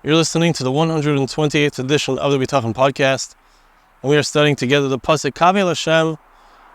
You're listening to the 128th edition of the Bitachon podcast, and we are studying together the passuk Kavel Hashem,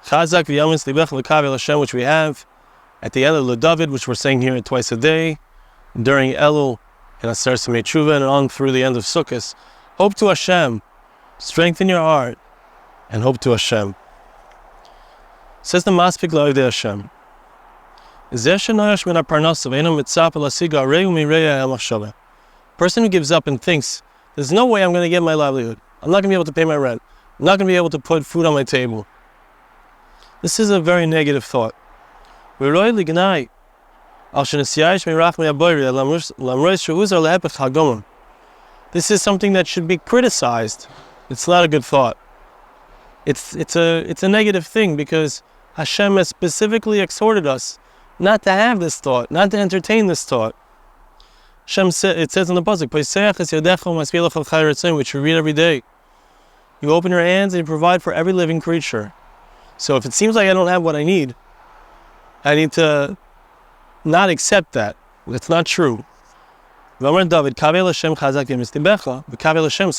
Chazak v'yamin slibech l'kavel Hashem, which we have at the end of David, which we're saying here twice a day, during Elul and Aser Simei Tshuva, and on through the end of Sukkot. Hope to Hashem, strengthen your heart, and hope to Hashem. Says the Maspik La'odei Hashem, person who gives up and thinks, there's no way I'm going to get my livelihood. I'm not going to be able to pay my rent. I'm not going to be able to put food on my table. This is a very negative thought. This is something that should be criticized. It's not a good thought. It's a negative thing because Hashem has specifically exhorted us not to have this thought, not to entertain this thought. Hashem it says in the passuk, which we read every day. You open your hands and you provide for every living creature. So if it seems like I don't have what I need to not accept that. It's not true. David, so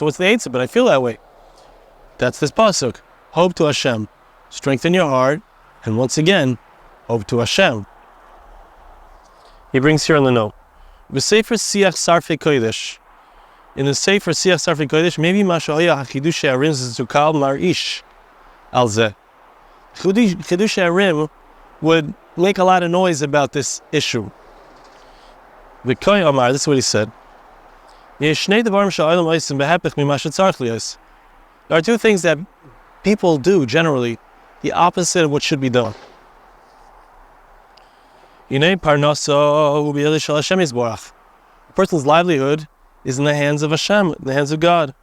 what's the answer? But I feel that way. That's this passuk. Hope to Hashem. Strengthen your heart. And once again, hope to Hashem. He brings here on the note. In the Sefer Siach Sarfei Kodesh, maybe Masha'aya HaChidushei Harim Zukal Mar'ish Al Zeh. Chidushei Harim would make a lot of noise about this issue. V'koy Amar, this is what he said. There are two things that people do generally, the opposite of what should be done. A person's livelihood is in the hands of Hashem, in the hands of God.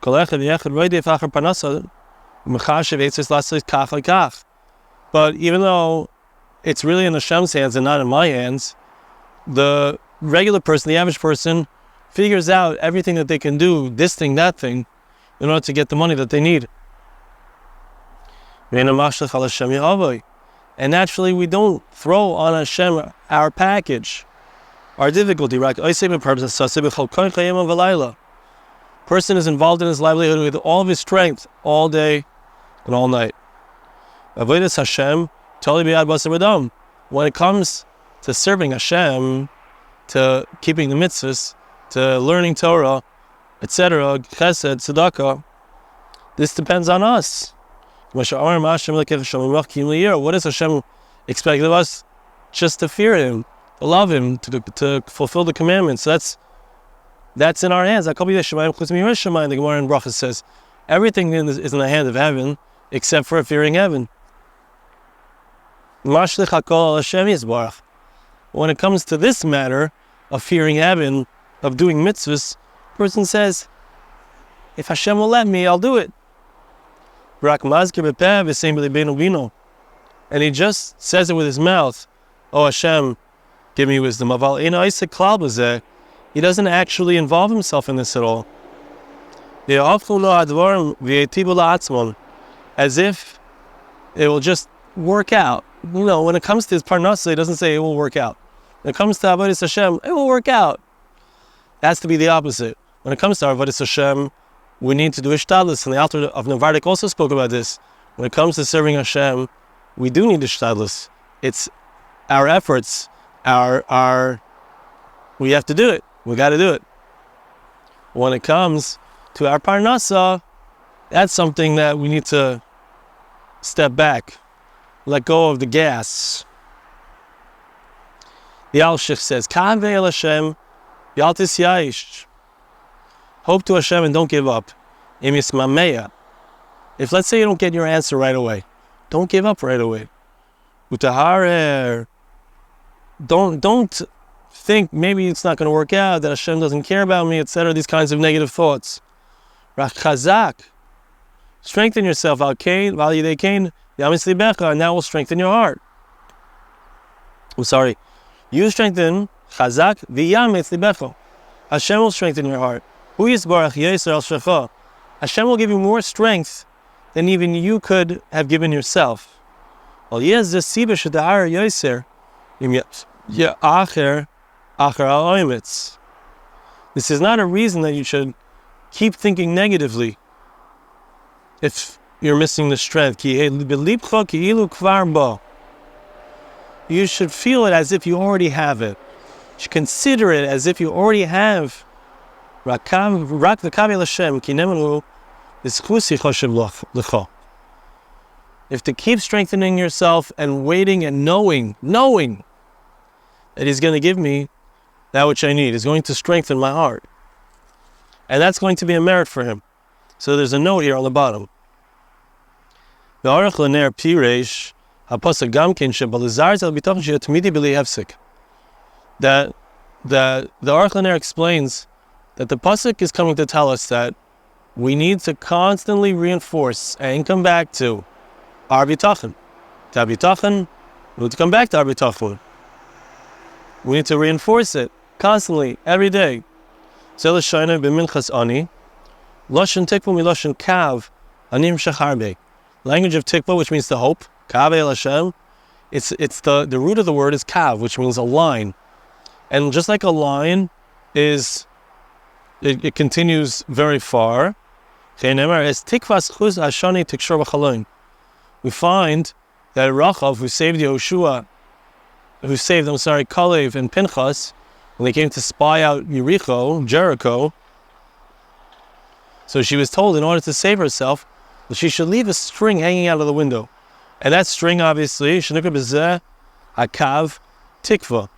But even though it's really in Hashem's hands and not in my hands, the regular person, the average person, figures out everything that they can do, this thing, that thing, in order to get the money that they need. And naturally, we don't throw on Hashem our package, our difficulty. Person is involved in his livelihood with all of his strength, all day and all night. When it comes to serving Hashem, to keeping the mitzvahs, to learning Torah, etc., chesed, tzedakah, this depends on us. What does Hashem expect of us? Just to fear Him, to love Him, to fulfill the commandments. That's in our hands. The Gemara in Bracha says, everything is in the hand of heaven except for fearing heaven. When it comes to this matter of fearing heaven, of doing mitzvahs, the person says, if Hashem will let me, I'll do it. And he just says it with his mouth, oh Hashem, give me wisdom. He doesn't actually involve himself in this at all. As if it will just work out. When it comes to his parnasa, he doesn't say it will work out. When it comes to Avodas Hashem, it will work out. It has to be the opposite. When it comes to Avodas Hashem, we need to do ishtadlus, and the author of Navardik also spoke about this. When it comes to serving Hashem, we do need ishtadlus. It's our efforts, we have to do it. We got to do it. When it comes to our parnasa, that's something that we need to step back, let go of the gas. The Al-Shich says, Kaveh el Hashem, Yaltis Ya'ish. Hope to Hashem and don't give up. If let's say you don't get your answer right away, don't give up right away. Don't think maybe it's not going to work out, that Hashem doesn't care about me, etc. These kinds of negative thoughts. Chazak. Strengthen yourself. And that will strengthen your heart. I'm sorry. You strengthen. Chazak v'yam. Hashem will strengthen your heart. Hashem will give you more strength than even you could have given yourself. This is not a reason that you should keep thinking negatively if you're missing the strength. You should feel it as if you already have it. You should consider it as if you already have. If to keep strengthening yourself and waiting and knowing that He's going to give me that which I need, is going to strengthen my heart. And that's going to be a merit for Him. So there's a note here on the bottom. That the Aruch LaNer explains that the passuk is coming to tell us that we need to constantly reinforce and come back to our Bitachon. To have Bitachon, we need to come back to our Bitachon. We need to reinforce it constantly, every day. Language of tikva, which means to hope. Kav el Hashem. It's the root of the word is kav, which means a line. And just like a line is, it continues very far. We find that Rachav, who saved Kalev and Pinchas, when they came to spy out Jericho, so she was told in order to save herself that she should leave a string hanging out of the window. And that string, obviously, Akav Tikva.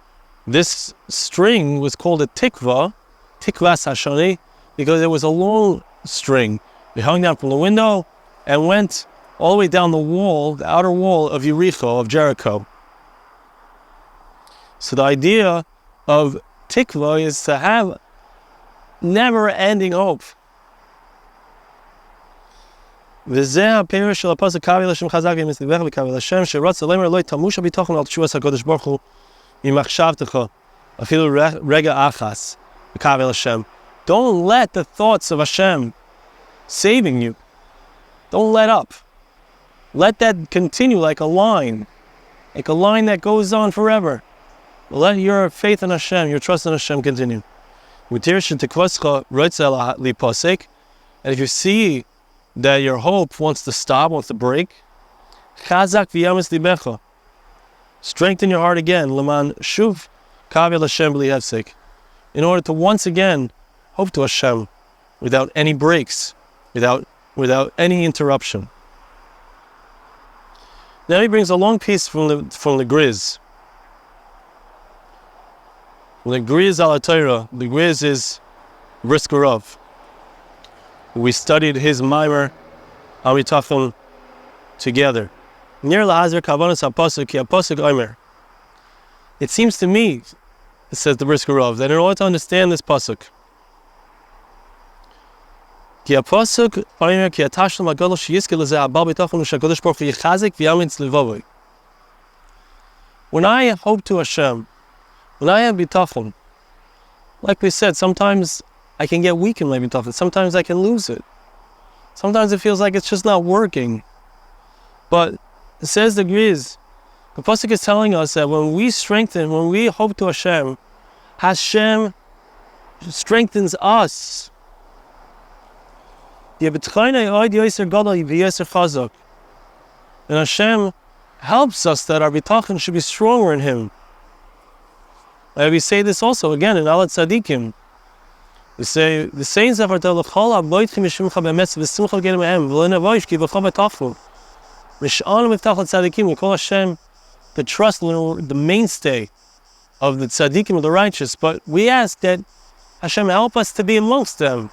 This string was called a Tikvas Hashani, because it was a long string. It hung down from the window and went all the way down the wall, the outer wall of Jericho. So the idea of Tikva is to have never-ending hope. וזה הפירוש של הפסוק קרא לשם חזק ומסתבך וקרא לשם שרצה לאמר לא תמוש הביטחון על תשועת הקדוש ברוך הוא ממחשבתך אפילו רגע אחס וקרא לשם. Don't let the thoughts of Hashem saving you, don't let up. Let that continue like a line that goes on forever. Let your faith in Hashem, your trust in Hashem continue. And if you see that your hope wants to stop, wants to break, strengthen your heart again, in order to once again hope to Hashem without any breaks, without any interruption. Now he brings a long piece from the Griz. The Griz al Torah, the Griz is Briskerov. We studied his Maimer al Bitachon together. Near Lahazir Kavanas HaPasuk Ki HaPasuk Omer. It seems to me, it says the Briskerov, that in order to understand this pasuk, Ki HaPasuk Omer Ki HaTashlim HaGadol Sheyizke Lezeh HaBal Bitachon U'Shakadosh Baruch Hu Yichazik V'Yamitz Levavoi. When I hope to Hashem, when I have Bitachon, like we said, sometimes I can get weak in my Bitachon. Sometimes I can lose it. Sometimes it feels like it's just not working. But it says the Griz, the pasuk is telling us that when we hope to Hashem, Hashem strengthens us. And Hashem helps us that our Bitachon should be stronger in Him. And we say this also again in Alat Tzadikim. We say the saints of our Telachol Aboitchim Yishimcha Bemetz V'Simcha Gedim Ehem V'Lenavoish Ki V'Chol B'Tachlu Mish'alim V'Tachlat Tzadikim. We call Hashem the trust, the mainstay of the Tzadikim, of the righteous. But we ask that Hashem help us to be amongst them,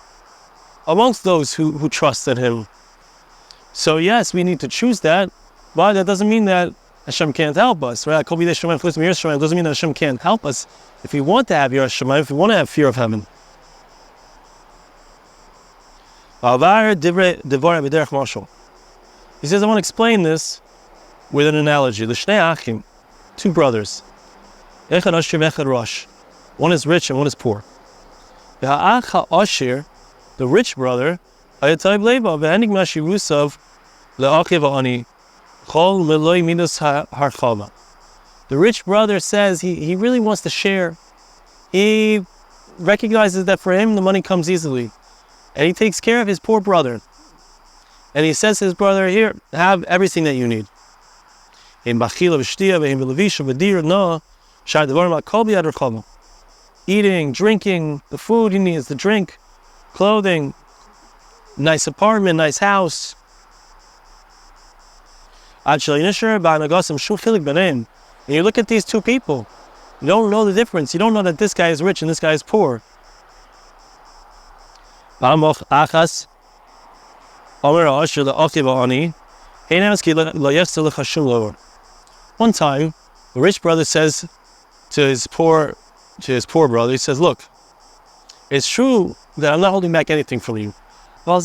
amongst those who trust in Him. So yes, we need to choose that, but that doesn't mean that Hashem can't help us, right? It doesn't mean that Hashem can't help us if we want to have Yiras Shamayim, if we want to have fear of heaven. He says, I want to explain this with an analogy. Two brothers. One is rich and one is poor. The rich brother, the rich brother says he really wants to share. He recognizes that for him the money comes easily. And he takes care of his poor brother. And he says to his brother, here, have everything that you need. Eating, drinking, the food he needs, the drink, clothing, nice apartment, nice house. And you look at these two people, you don't know the difference. You don't know that this guy is rich and this guy is poor. One time, the rich brother says to his poor brother, he says, look, it's true that I'm not holding back anything from you. The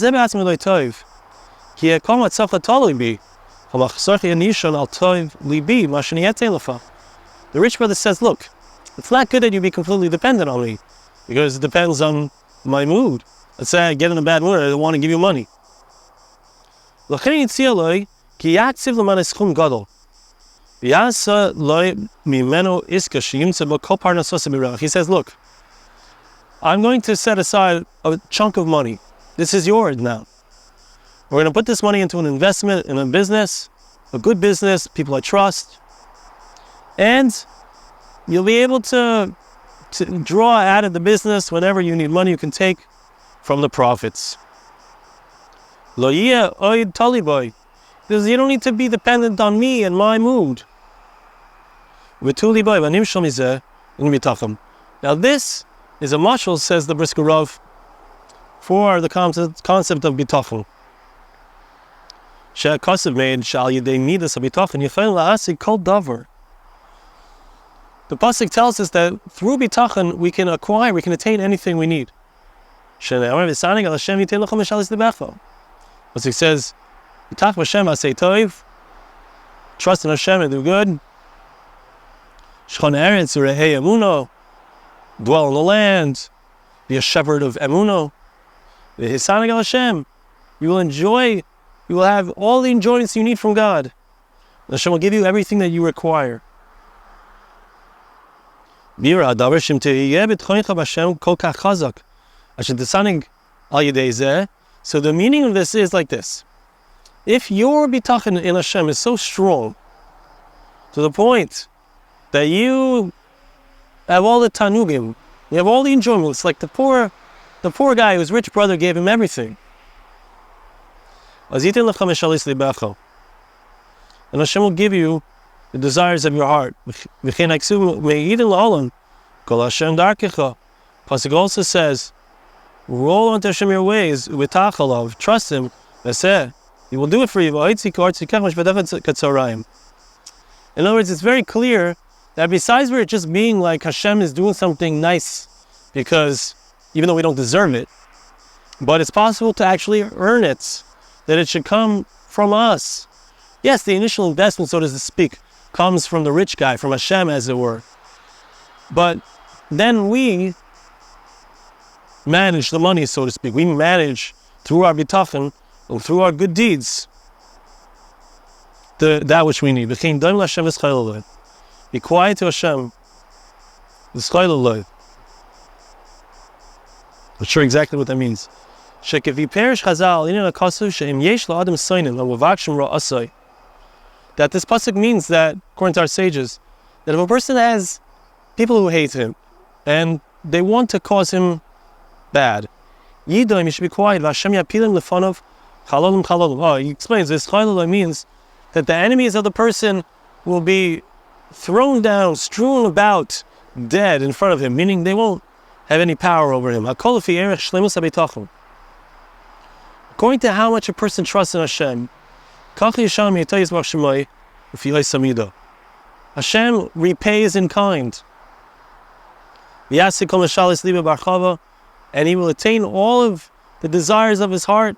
rich brother says, look, it's not good that you be completely dependent on me, because it depends on my mood. Let's say I get in a bad mood, I don't want to give you money. He says, look, I'm going to set aside a chunk of money. This is yours now. We're going to put this money into an investment in a business, a good business, people I trust. And you'll be able to draw out of the business whenever you need money, you can take from the profits. Because you don't need to be dependent on me and my mood. Now this is a mashal, says the Brisker Rav, for the concept of bitachon. The passuk tells us that through bitachon we can attain anything we need. Pasuk says, trust in Hashem and do good. Dwell in the land, be a shepherd of emuno. Hashem, you will enjoy, you will have all the enjoyments you need from God. Hashem will give you everything that you require. So the meaning of this is like this. If your bitachon in Hashem is so strong, to the point that you have all the tanugim, you have all the enjoyments, like the poor guy whose rich brother gave him everything. And Hashem will give you the desires of your heart. Pasuk also says, roll onto Hashem your ways, trust Him, He will do it for you. In other words, it's very clear that besides for it just being like Hashem is doing something nice, because even though we don't deserve it, but it's possible to actually earn it, that it should come from us. Yes, the initial investment, so to speak, comes from the rich guy, from Hashem as it were. But then we manage the money, so to speak. We manage through our bitachon, and through our good deeds, that which we need. Be quiet to Hashem. I'm not sure exactly what that means. That this passuk means that, according to our sages, that if a person has people who hate him and they want to cause him bad, you should be quiet. He explains this means that the enemies of the person will be thrown down, strewn about, dead in front of him, meaning they won't have any power over him. According to how much a person trusts in Hashem, Hashem repays in kind. And He will attain all of the desires of his heart.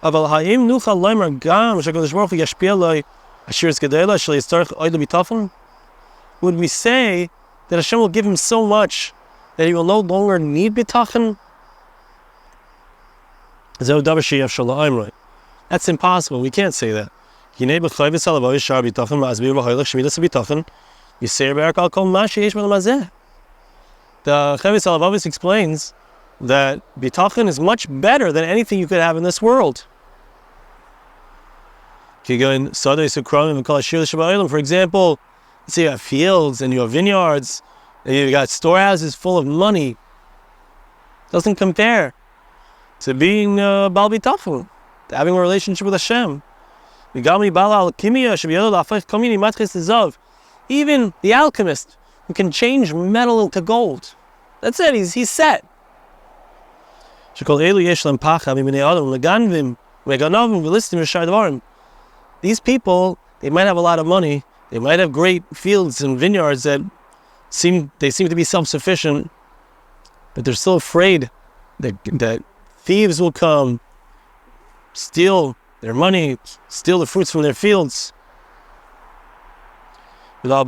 Would we say that Hashem will give him so much that he will no longer need bitachon? That's impossible. We can't say that. The Chavis Alavavos explains that Bitachon is much better than anything you could have in this world. For example, let's say you have fields and you have vineyards and you got storehouses full of money. Doesn't compare to being Baal Bitachon, to having a relationship with Hashem. Even the alchemist who can change metal into gold. That's it, he's set. These people, they might have a lot of money, they might have great fields and vineyards that seem to be self-sufficient, but they're still afraid that thieves will come, steal their money, steal the fruits from their fields. But a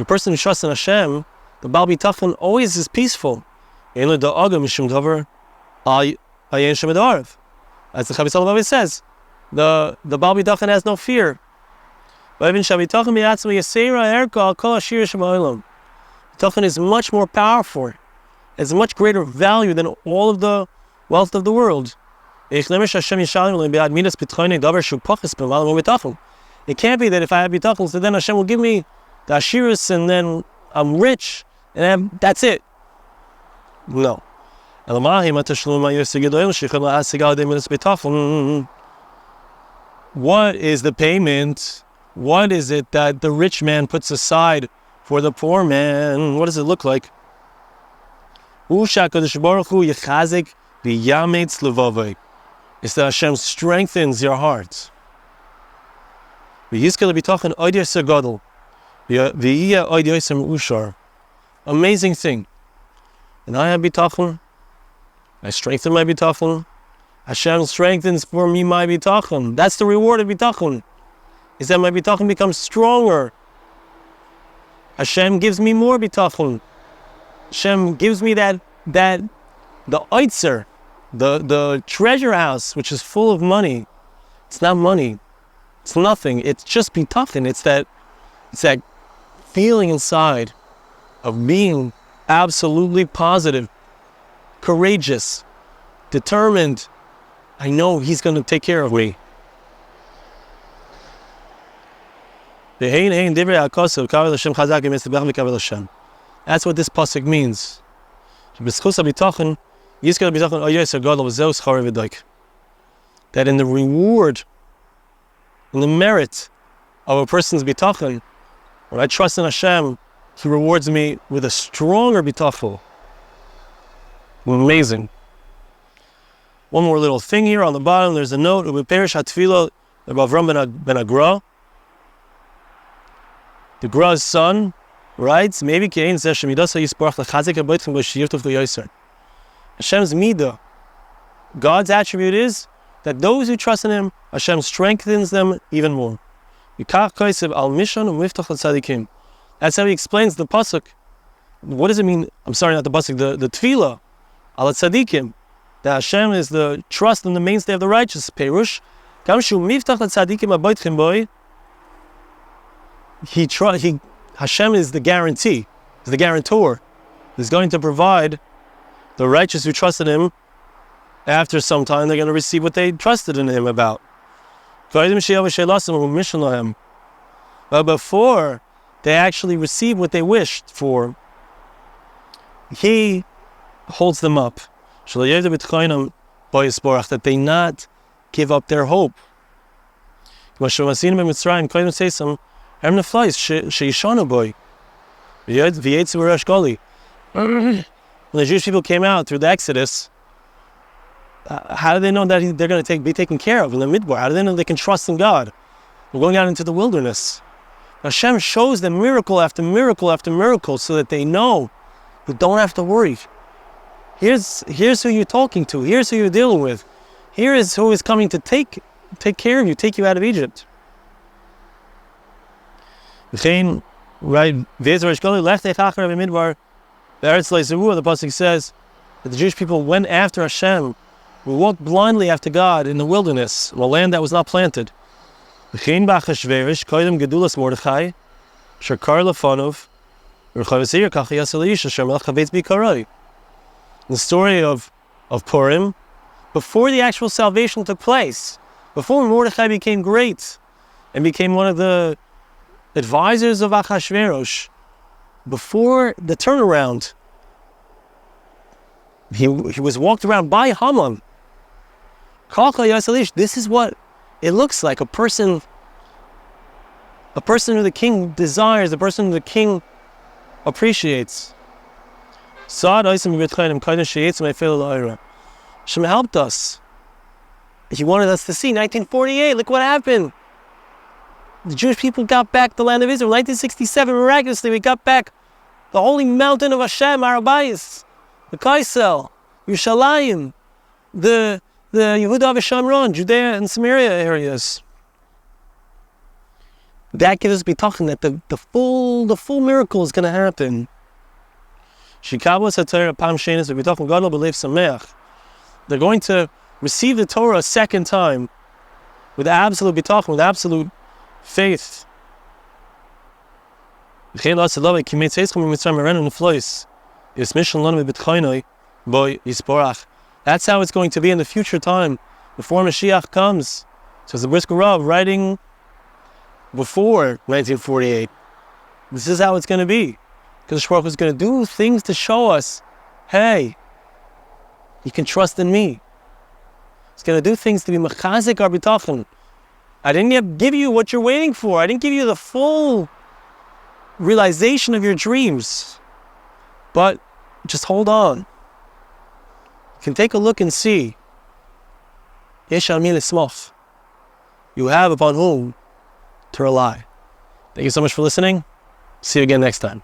person who trusts in Hashem, the Baal Bitachon always is peaceful. As the Chavis Alavavos says, the Baal Bitachon has no fear. Bitachon is much more powerful, has much greater value than all of the wealth of the world. It can't be that if I have Bitachon, so then Hashem will give me the Ashirus and then I'm rich and that's it. No. What is the payment? What is it that the rich man puts aside for the poor man? What does it look like? It's that Hashem strengthens your heart. Amazing thing. And I have Bitachon. I strengthen my Bitachon. Hashem strengthens for me my Bitachon. That's the reward of Bitachon. Is that my Bitachon becomes stronger. Hashem gives me more Bitachon. Hashem gives me the oitzer, the treasure house, which is full of money. It's not money. It's nothing. It's just Bitachon. It's that feeling inside of being absolutely positive, courageous, determined. I know He's going to take care of me. That's what this passuk means. That in the reward, in the merit of a person's bitachon, when I trust in Hashem, He rewards me with a stronger bitachon. Amazing. One more little thing here on the bottom. There's a note. Perish Hatfilo of Avram ben Agra. The Gra's son writes, maybe Hashem's midah, God's attribute is that those who trust in Him, Hashem strengthens them even more. That's how He explains the passuk. What does it mean? I'm sorry, not the passuk, the tefillah, al tzadikim, that Hashem is the trust and the mainstay of the righteous. Perush, Hashem is the guarantee, is the guarantor. He's going to provide the righteous who trusted Him. After some time, they're going to receive what they trusted in Him about. But before they actually receive what they wished for, He holds them up. That they not give up their hope. When the Jewish people came out through the Exodus, how do they know that they're going to be taken care of in the midbar? How do they know they can trust in God? We're going out into the wilderness. Hashem shows them miracle after miracle after miracle so that they know you don't have to worry. Here's who you're talking to. Here's who you're dealing with. Here is who is coming to take care of you, take you out of Egypt. Right? The passuk says that the Jewish people went after Hashem. We walked blindly after God in the wilderness, in a land that was not planted. V'chein b'Achashverosh koydem gedulas Mordechai, shekar lefanov, v'rechavasir kachi yasalish asher melech havetz b'karoi. The story of Purim, before the actual salvation took place, before Mordechai became great and became one of the advisors of Achashverosh, before the turnaround, he was walked around by Haman. This is what it looks like. A person who the king desires, a person who the king appreciates. Hashem helped us. He wanted us to see. 1948, look what happened. The Jewish people got back the land of Israel. 1967, miraculously, we got back the holy mountain of Hashem, Arabayis, the Kaisel, Yerushalayim, the Yehuda v'Shamron, Judea and Samaria areas. That gives us bitachon that the full miracle is going to happen. They're going to receive the Torah a second time with absolute bitachon, with absolute faith. That's how it's going to be in the future time, before Mashiach comes. So the Brisker Rav writing before 1948. This is how it's going to be. Because the Baruch Hu is going to do things to show us, hey, you can trust in me. It's going to do things to be mechazik our bitachon. I didn't give you what you're waiting for. I didn't give you the full realization of your dreams. But just hold on. You can take a look and see. Yesh al mi lismoch. You have upon whom to rely. Thank you so much for listening. See you again next time.